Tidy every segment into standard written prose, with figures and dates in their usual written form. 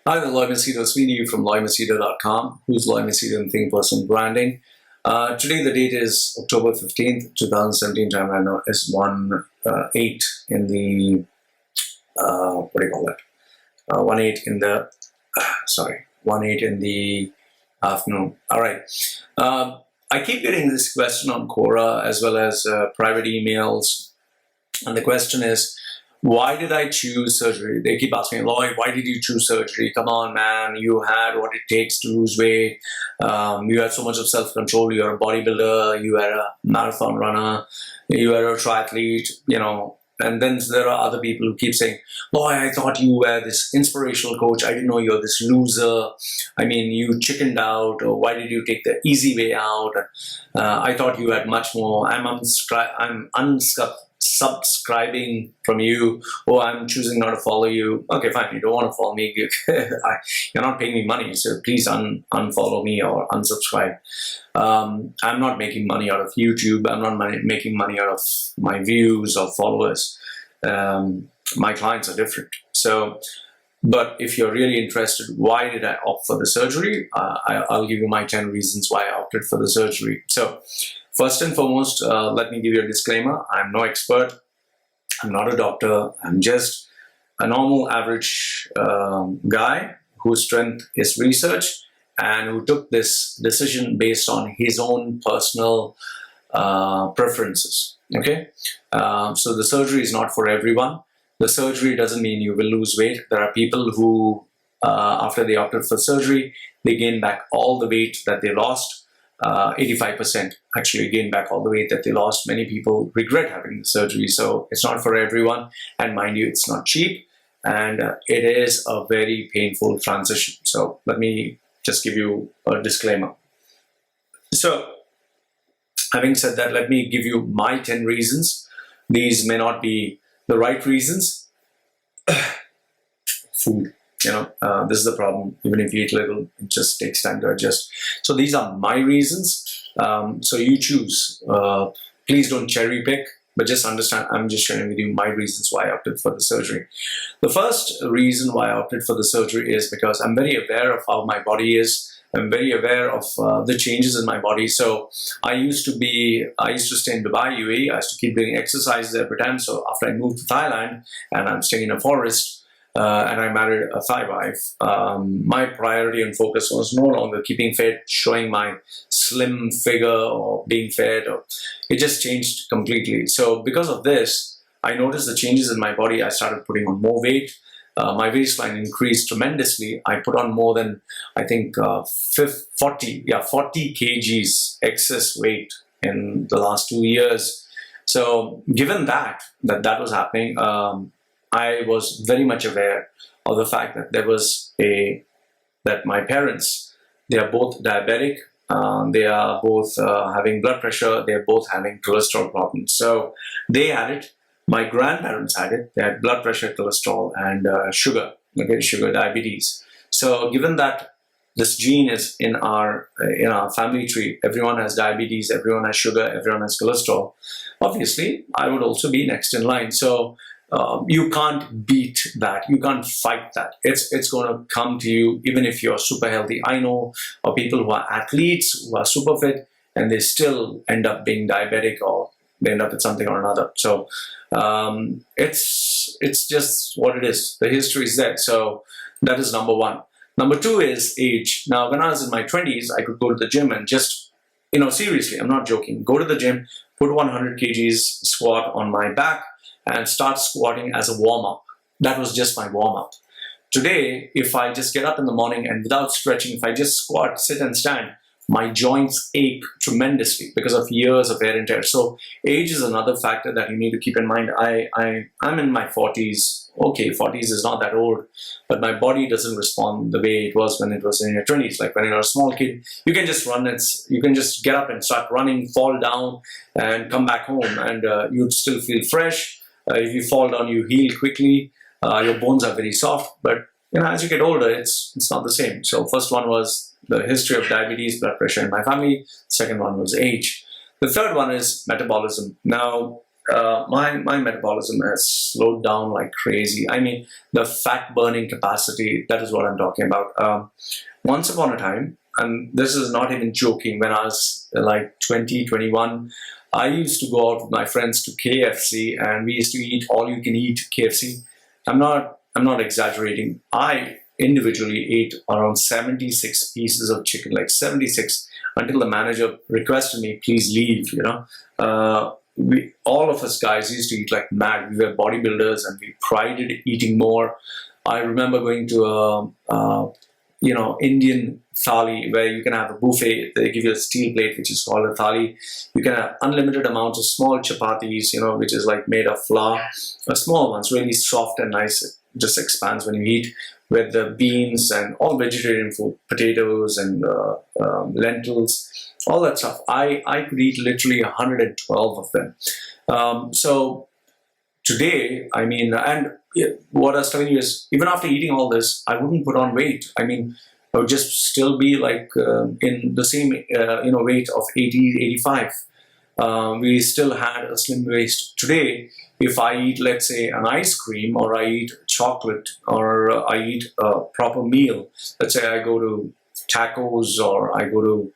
Hi there, Machedo. Sweeney from Machedo.com, who's Machedo in Think Person Branding. Today the date is October 15th, 2017. Time right now is 1:08 in the, what do you call that? 1:08 in the, 1:08 in the afternoon. All right. I keep getting this question on Quora as well as private emails. And the question is, why did I choose surgery? They keep asking, Lloyd, why did you choose surgery? Come on, man. You had what it takes to lose weight. You had so much of self-control. You're a bodybuilder. You are a marathon runner. You are a triathlete, you know. And then there are other people who keep saying, Lloyd, I thought you were this inspirational coach. I didn't know you're this loser. I mean, you chickened out. Or why did you take the easy way out? I thought you had much more. I'm unsubscribing from you. Oh, I'm choosing not to follow you. Okay, fine. You don't want to follow me. You're not paying me money, so please unfollow me or unsubscribe. I'm not making money out of YouTube. I'm not making money out of my views or followers. My clients are different. So, but if you're really interested, why did I opt for the surgery? I'll give you my 10 reasons why I opted for the surgery. So, first and foremost, let me give you a disclaimer. I'm no expert. I'm not a doctor. I'm just a normal, average guy whose strength is research and who took this decision based on his own personal preferences. Okay? So the surgery is not for everyone. The surgery doesn't mean you will lose weight. There are people who, after they opted for surgery, they gain back all the weight that they lost. 85% actually gain back all the weight that they lost. Many people regret having the surgery, so it's not for everyone. And mind you, it's not cheap, and it is a very painful transition. So let me just give you a disclaimer. So having said that, let me give you my 10 reasons. These may not be the right reasons. Food. You know, this is the problem. Even if you eat little, it just takes time to adjust. So these are my reasons. So you choose. Please don't cherry pick, but just understand I'm just sharing with you my reasons why I opted for the surgery. The first reason why I opted for the surgery is because I'm very aware of how my body is. I'm very aware of the changes in my body. So I used to stay in Dubai, UAE. I used to keep doing exercises every time. So after I moved to Thailand and I'm staying in a forest, and I married a Thai wife, my priority and focus was no longer keeping fit, showing my slim figure or being fit. It just changed completely. So because of this, I noticed the changes in my body. I started putting on more weight. My waistline increased tremendously. I put on more than, I think, 40 kgs excess weight in the last 2 years. So given that was happening, I was very much aware of the fact that that my parents, they are both diabetic, they are both having blood pressure, they are both having cholesterol problems. So they had it. My grandparents had it. They had blood pressure, cholesterol, and sugar, diabetes. So given that this gene is in our family tree, everyone has diabetes, everyone has sugar, everyone has cholesterol. Obviously, I would also be next in line. So you can't beat that. You can't fight that. It's going to come to you even if you're super healthy. I know of people who are athletes, who are super fit, and they still end up being diabetic or they end up with something or another. So it's just what it is. The history is there. So that is number one. Number two is age. Now, when I was in my 20s, I could go to the gym and just, seriously, I'm not joking, go to the gym, put 100 kgs squat on my back, and start squatting as a warm-up. That was just my warm-up. Today, if I just get up in the morning and without stretching, if I just squat, sit and stand, my joints ache tremendously because of years of wear and tear. So age is another factor that you need to keep in mind. I'm in my 40s. Okay, 40s is not that old, but my body doesn't respond the way it was when it was in your 20s. Like when you're a small kid, you can just run it. You can just get up and start running, fall down, and come back home, and you'd still feel fresh. If you fall down, you heal quickly. Your bones are very soft, but as you get older, it's not the same. So first one was the history of diabetes, blood pressure in my family. Second one was age. The third one is metabolism. Now, my metabolism has slowed down like crazy. I mean, the fat burning capacity, that is what I'm talking about. Once upon a time, and this is not even joking, when I was like 20, 21, I used to go out with my friends to KFC, and we used to eat all you can eat KFC. I'm not exaggerating. I individually ate around 76 pieces of chicken, like 76, until the manager requested me, please leave, you know. All of us guys used to eat like mad. We were bodybuilders and we prided eating more. I remember going to Indian thali where you can have a buffet. They give you a steel plate, which is called a thali. You can have unlimited amounts of small chapatis, which is like made of flour. Small ones, really soft and nice. It just expands when you eat, with the beans and all vegetarian food, potatoes and lentils, all that stuff. I could eat literally 112 of them. So today, I mean, and what I was telling you is, even after eating all this, I wouldn't put on weight. I mean, I would just still be like in the same, weight of 80, 85. We still had a slim waist. Today, if I eat, let's say, an ice cream, or I eat chocolate, or I eat a proper meal, let's say I go to tacos, or I go to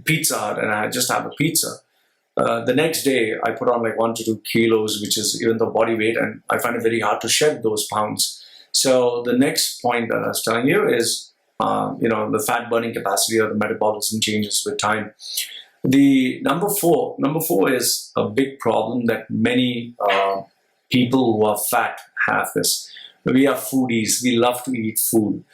Pizza Hut and I just have a pizza. The next day, I put on like 1 to 2 kilos, which is even the body weight, and I find it very hard to shed those pounds. So the next point that I was telling you is, the fat burning capacity or the metabolism changes with time. The number four is a big problem that many people who are fat have this. We are foodies. We love to eat food.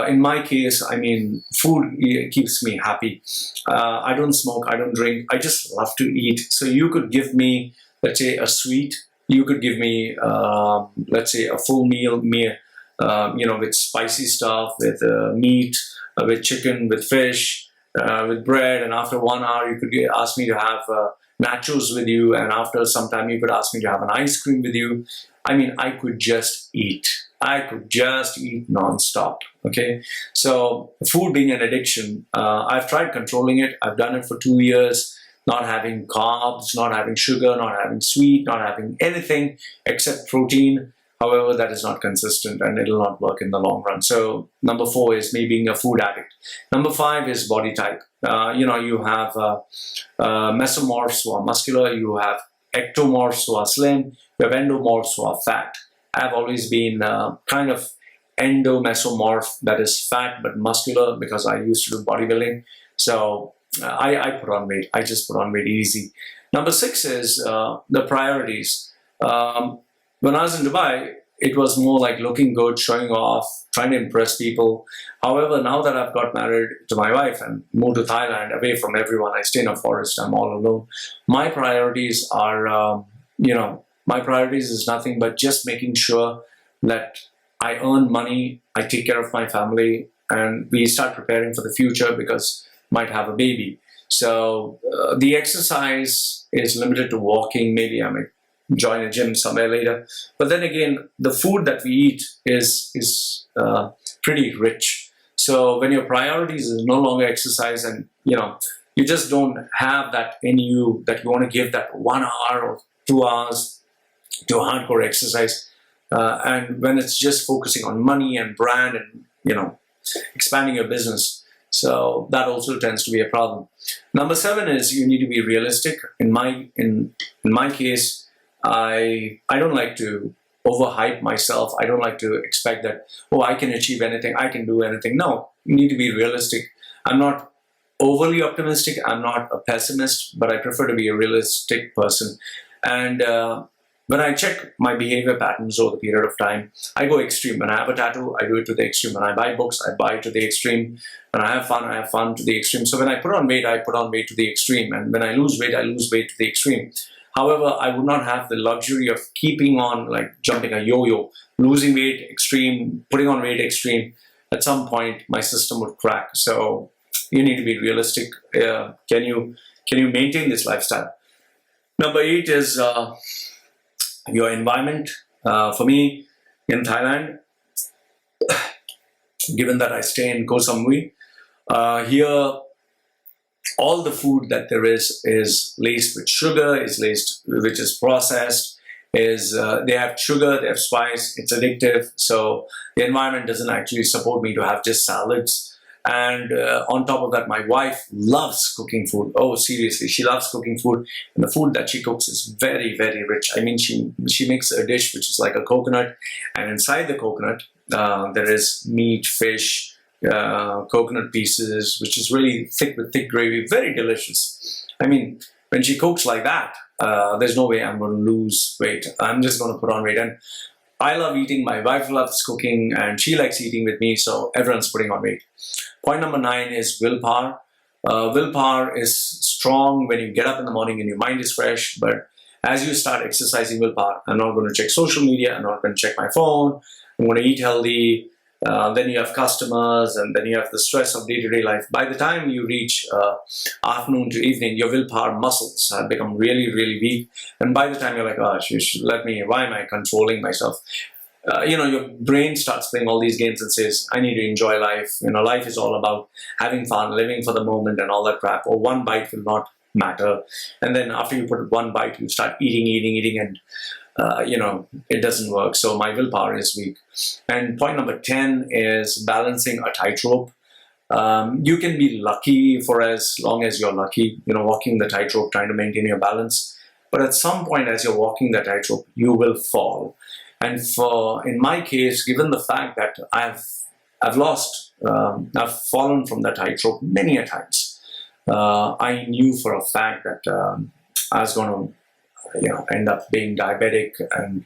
In my case, I mean, food keeps me happy. I don't smoke, I don't drink, I just love to eat. So you could give me, let's say, a sweet. You could give me, let's say, a full meal, with spicy stuff, with meat, with chicken, with fish, with bread. And after 1 hour, you could ask me to have nachos with you. And after some time, you could ask me to have an ice cream with you. I mean, I could just eat. I could just eat non-stop. Okay, so food being an addiction, I've tried controlling it. I've done it for 2 years, not having carbs, not having sugar, not having sweet, not having anything except protein. However, that is not consistent and it'll not work in the long run. So number 4 is me being a food addict. Number 5 is body type. You have mesomorphs who are muscular, you have ectomorphs who are slim, you have endomorphs who are fat. I've always been kind of endomesomorph, that is fat but muscular, because I used to do bodybuilding. So I put on weight. I just put on weight easy. Number 6 is the priorities. When I was in Dubai, it was more like looking good, showing off, trying to impress people. However, now that I've got married to my wife and moved to Thailand, away from everyone, I stay in a forest, I'm all alone. My priorities are, my priorities is nothing but just making sure that I earn money, I take care of my family, and we start preparing for the future because might have a baby. So the exercise is limited to walking. Maybe I might join a gym somewhere later. But then again, the food that we eat is pretty rich. So when your priorities is no longer exercise, and you just don't have that in you, that you want to give that 1 hour or 2 hours to hardcore exercise, and when it's just focusing on money and brand and expanding your business, so that also tends to be a problem. Number 7 is you need to be realistic. In my case, I don't like to overhype myself. I don't like to expect that, I can achieve anything, I can do anything. No, you need to be realistic. I'm not overly optimistic, I'm not a pessimist, but I prefer to be a realistic person. And when I check my behavior patterns over the period of time, I go extreme. When I have a tattoo, I do it to the extreme. When I buy books, I buy to the extreme. When I have fun to the extreme. So when I put on weight, I put on weight to the extreme. And when I lose weight, I lose weight to the extreme. However, I would not have the luxury of keeping on like jumping a yo-yo, losing weight extreme, putting on weight extreme. At some point, my system would crack. So you need to be realistic. Can you maintain this lifestyle? Number 8 is your environment. For me, in Thailand, given that I stay in Koh Samui, here all the food that there is laced with sugar, which is processed, they have sugar, they have spice, it's addictive. So the environment doesn't actually support me to have just salads. And on top of that, my wife loves cooking food. Oh, seriously, she loves cooking food. And the food that she cooks is very, very rich. I mean, she makes a dish which is like a coconut. And inside the coconut, there is meat, fish, coconut pieces, which is really thick with thick gravy. Very delicious. I mean, when she cooks like that, there's no way I'm going to lose weight. I'm just going to put on weight. And I love eating. My wife loves cooking, and she likes eating with me. So everyone's putting on weight. Point number 9 is willpower. Willpower is strong when you get up in the morning and your mind is fresh. But as you start exercising willpower, I'm not going to check social media. I'm not going to check my phone. I'm going to eat healthy. Then you have customers, and then you have the stress of day-to-day life. By the time you reach afternoon to evening, your willpower muscles have become really, really weak. And by the time you're like, oh, you should let me, why am I controlling myself? Your brain starts playing all these games and says, I need to enjoy life. Life is all about having fun, living for the moment and all that crap. Or one bite will not matter. And then after you put one bite, you start eating, and it doesn't work. So my willpower is weak. And point number 10 is balancing a tightrope. You can be lucky for as long as you're lucky, walking the tightrope, trying to maintain your balance. But at some point, as you're walking the tightrope, you will fall. And in my case, given the fact that I've fallen from the tightrope many a times, I knew for a fact that I was going to end up being diabetic and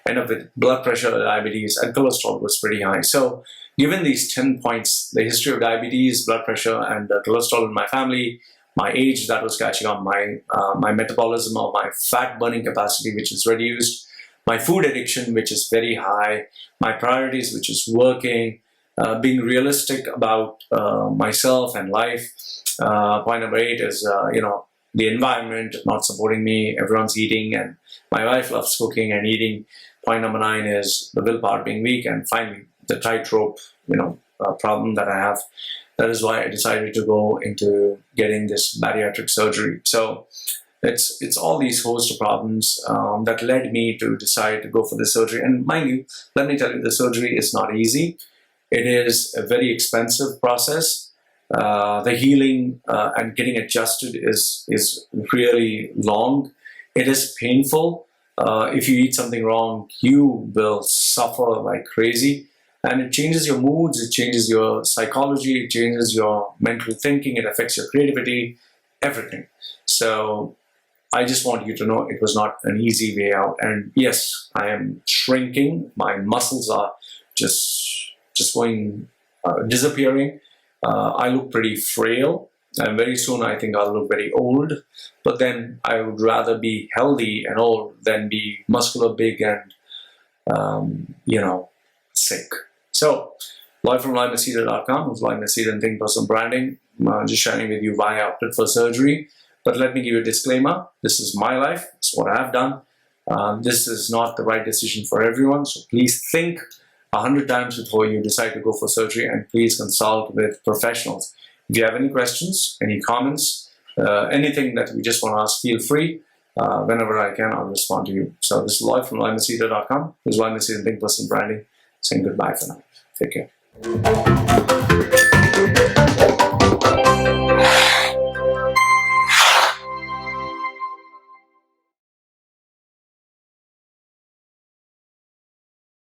end up with blood pressure, diabetes, and cholesterol was pretty high. So given these 10 points, the history of diabetes, blood pressure, and cholesterol in my family, my age that was catching on, my metabolism or my fat burning capacity, which is reduced, my food addiction, which is very high, my priorities, which is working, being realistic about myself and life. Point number 8 is, the environment not supporting me, everyone's eating, and my wife loves cooking and eating. Point number 9 is the willpower being weak, and finally, the tightrope, problem that I have. That is why I decided to go into getting this bariatric surgery. So it's all these host of problems that led me to decide to go for the surgery. And mind you, let me tell you, the surgery is not easy. It is a very expensive process. The healing and getting adjusted is really long. It is painful. If you eat something wrong, you will suffer like crazy. And it changes your moods, it changes your psychology, it changes your mental thinking, it affects your creativity, everything. So I just want you to know it was not an easy way out. And yes, I am shrinking. My muscles are just going, disappearing. I look pretty frail. And very soon I think I'll look very old. But then I would rather be healthy and old than be muscular, big, and, sick. So, Lloyd from Machedo.com, who's Lloyd Machedo and Think Personal Branding. Just sharing with you why I opted for surgery. But let me give you a disclaimer. This is my life. It's what I've done. This is not the right decision for everyone. So please think 100 times before you decide to go for surgery, and please consult with professionals. If you have any questions, any comments, anything that you just want to ask, feel free. Whenever I can, I'll respond to you. So this is Lloyd from Machedo.com. This is Lloyd Machedo and Think Personal Branding. Saying goodbye for now. Take care.